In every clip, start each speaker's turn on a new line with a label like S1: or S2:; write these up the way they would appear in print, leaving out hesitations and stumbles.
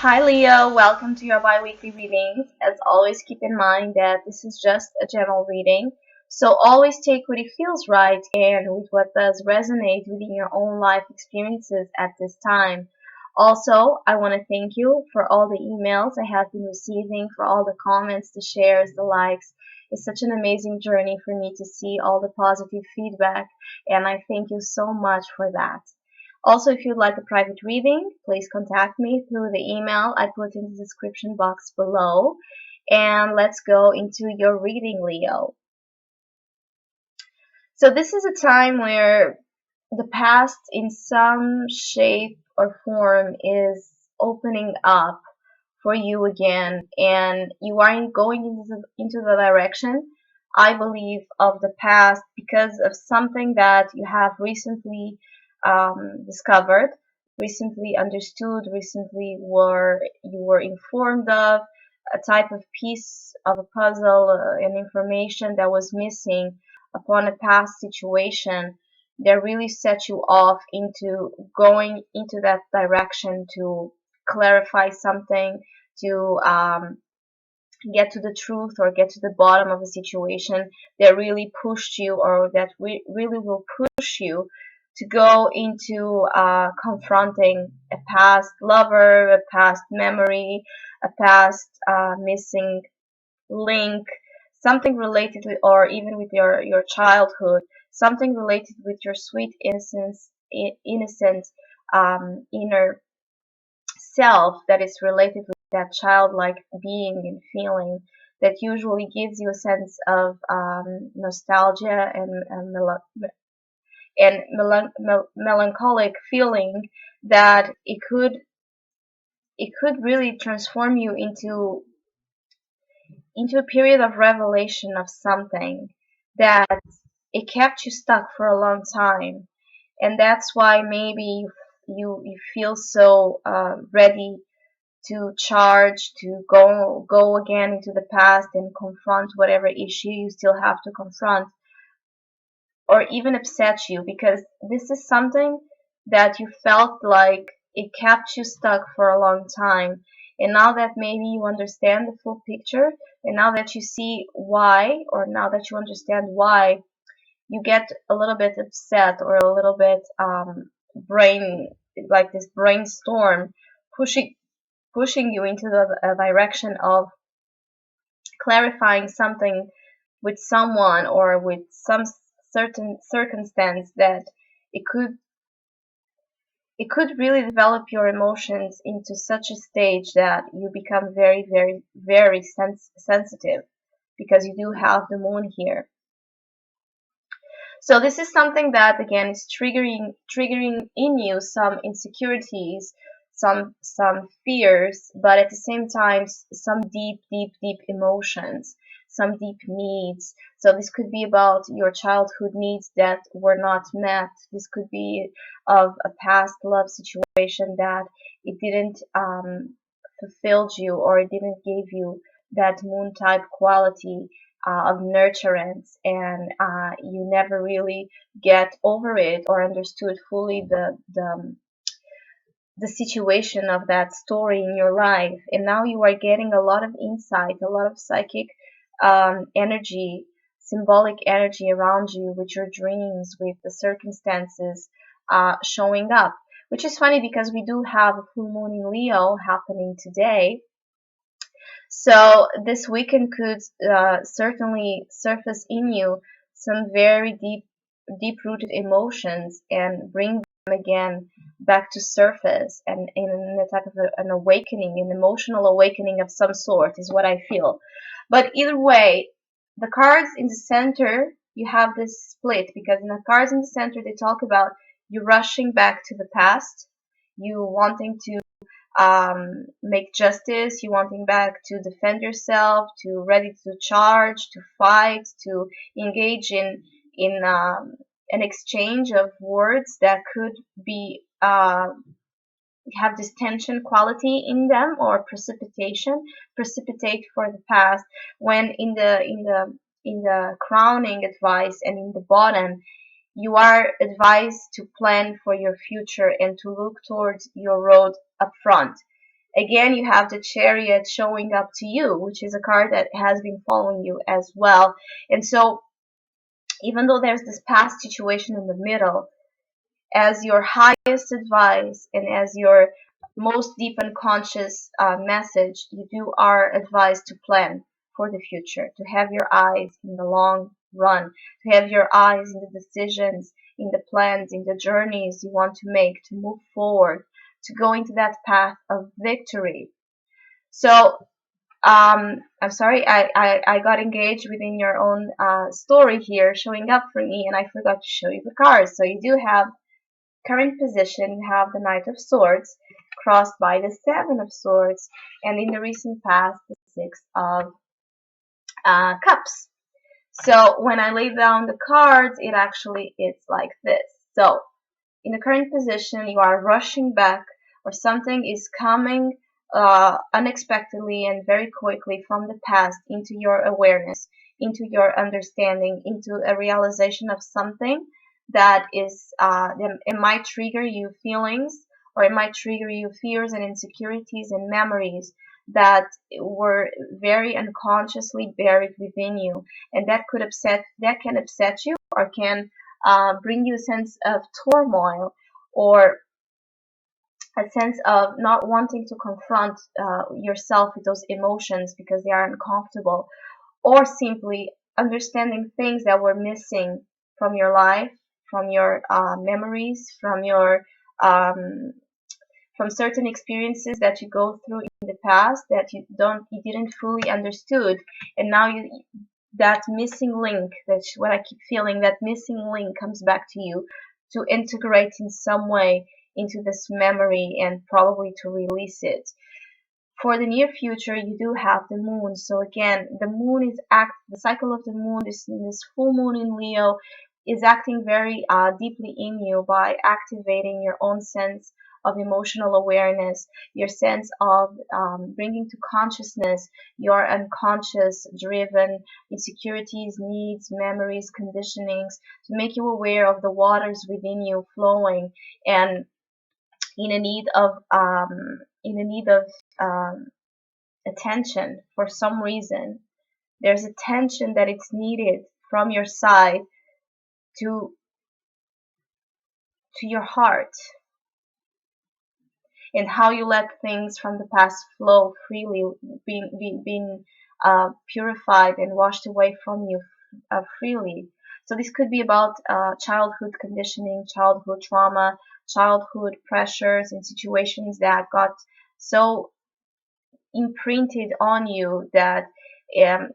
S1: Hi Leo, welcome to your biweekly readings. As always, keep in mind that this is just a general reading, so always take what it feels right and with what does resonate within your own life experiences at this time. Also, I want to thank you for all the emails I have been receiving, for all the comments, the shares, the likes. It's such an amazing journey for me to see all the positive feedback, and I thank you so much for that. Also, if you'd like a private reading, please contact me through the email I put in the description box below. And let's go into your reading, Leo. So this is a time where the past in some shape or form is opening up for you again, and you are going into the direction, I believe, of the past because of something that you have recently discovered, recently understood, recently you were informed of a type of piece of a puzzle and information that was missing upon a past situation that really set you off into going into that direction to clarify something, to get to the truth or get to the bottom of a situation that really pushed you or that really will push you to go into confronting a past lover, a past memory, a past missing link, something related with, or even with your childhood, something related with your sweet innocent inner self that is related with that childlike being and feeling that usually gives you a sense of nostalgia and melancholic feeling that it could really transform you into a period of revelation of something that it kept you stuck for a long time, and that's why maybe you feel so ready to charge, to go again into the past and confront whatever issue you still have to confront, or even upset you, because this is something that you felt like it kept you stuck for a long time. And now that maybe you understand the full picture, and now that you see why, or now that you understand why, you get a little bit upset or a little bit brain like this brainstorm pushing pushing you into the direction of clarifying something with someone or with some certain circumstance that it could it could really develop your emotions into such a stage that you become very, very, very sensitive, because you do have the moon here. So this is something that again is triggering in you some insecurities, some fears, but at the same time some deep, deep, deep emotions, some deep needs. So this could be about your childhood needs that were not met. This could be of a past love situation that it didn't fulfilled you, or it didn't give you that moon type quality of nurturance, and you never really get over it or understood fully the situation of that story in your life. And now you are getting a lot of insight, a lot of psychic energy, symbolic energy around you with your dreams, with the circumstances showing up. Which is funny because we do have a full moon in Leo happening today, so this weekend could certainly surface in you some very deep, deep-rooted emotions and bring them again back to surface, and in a type of an awakening, an emotional awakening of some sort is what I feel. But either way, the cards in the center, you have this split, because in the cards in the center they talk about you rushing back to the past, you wanting to make justice, you wanting back to defend yourself, to ready to charge, to fight, to engage in an exchange of words that could be have this tension quality in them, or precipitate for the past, when in the crowning advice and in the bottom you are advised to plan for your future and to look towards your road up front. Again, you have the Chariot showing up to you, which is a card that has been following you as well. And so, even though there's this past situation in the middle, as your highest advice and as your most deep unconscious message, you do are advised to plan for the future, to have your eyes in the long run, to have your eyes in the decisions, in the plans, in the journeys you want to make, to move forward, to go into that path of victory. So I'm sorry, I got engaged within your own story here showing up for me, and I forgot to show you the cards. So you do have current position, you have the Knight of Swords crossed by the Seven of Swords, and in the recent past, the Six of Cups. So when I lay down the cards, it's like this. So in the current position, you are rushing back, or something is coming unexpectedly and very quickly from the past into your awareness, into your understanding, into a realization of something that is, it might trigger you feelings, or it might trigger you fears and insecurities and memories that were very unconsciously buried within you, and that can upset you, or can bring you a sense of turmoil, or a sense of not wanting to confront yourself with those emotions because they are uncomfortable, or simply understanding things that were missing from your life, from your memories, um, from certain experiences that you go through in the past that you didn't fully understood, and now that missing link, that's what I keep feeling, that missing link comes back to you to integrate in some way into this memory and probably to release it. For the near future, you do have the moon. So again, the cycle of the moon, this full moon in Leo, is acting very deeply in you by activating your own sense of emotional awareness, your sense of bringing to consciousness your unconscious driven insecurities, needs, memories, conditionings, to make you aware of the waters within you flowing and in a need of in a need of um, attention for some reason. There's attention that it's needed from your side to your heart, and how you let things from the past flow freely, being purified and washed away from you freely. So this could be about childhood conditioning, childhood trauma, childhood pressures, and situations that got so imprinted on you that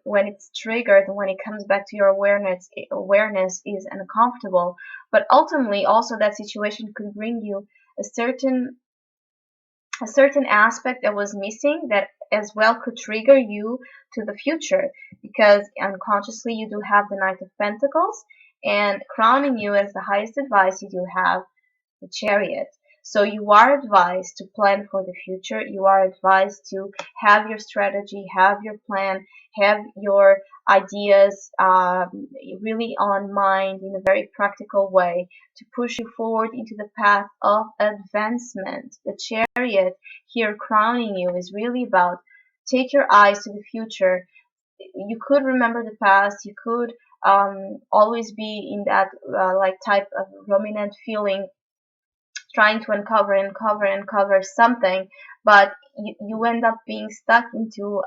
S1: when it's triggered, when it comes back to your awareness is uncomfortable. But ultimately, also that situation could bring you a certain aspect that was missing that as well could trigger you to the future, because unconsciously you do have the Knight of Pentacles, and crowning you as the highest advice, you do have the Chariot. So you are advised to plan for the future. You are advised to have your strategy, have your plan, have your ideas really on mind in a very practical way to push you forward into the path of advancement. The Chariot here crowning you is really about take your eyes to the future. You could remember the past. You could always be in that like type of ruminant feeling, trying to uncover something, but you end up being stuck into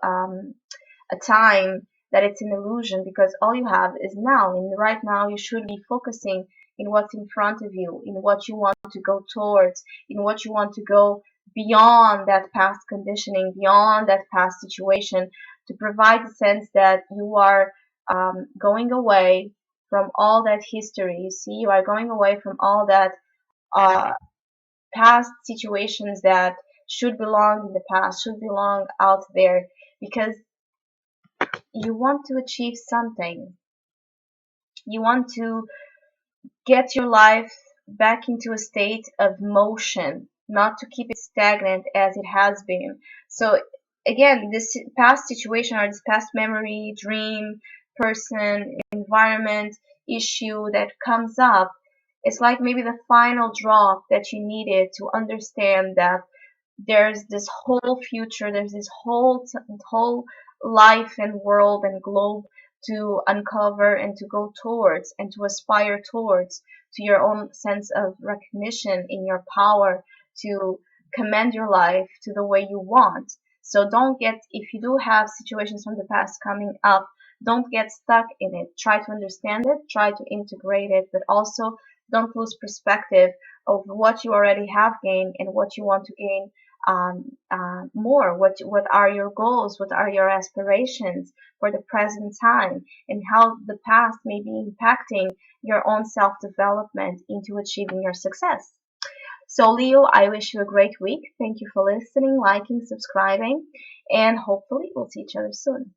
S1: a time that it's an illusion, because all you have is now. And right now you should be focusing in what's in front of you, in what you want to go towards, in what you want to go beyond that past conditioning, beyond that past situation, to provide the sense that you are going away from all that history. You see, you are going away from all that uh, past situations that should belong in the past, should belong out there, because you want to achieve something. You want to get your life back into a state of motion, not to keep it stagnant as it has been. So again, this past situation, or this past memory, dream, person, environment, issue that comes up, it's like maybe the final drop that you needed to understand that there's this whole future, there's this whole life and world and globe to uncover and to go towards and to aspire towards, to your own sense of recognition in your power to commend your life to the way you want. So don't get, if you do have situations from the past coming up, don't get stuck in it. Try to understand it, try to integrate it, but also don't lose perspective of what you already have gained and what you want to gain more. What are your goals? What are your aspirations for the present time? And how the past may be impacting your own self development into achieving your success. So, Leo, I wish you a great week. Thank you for listening, liking, subscribing, and hopefully we'll see each other soon.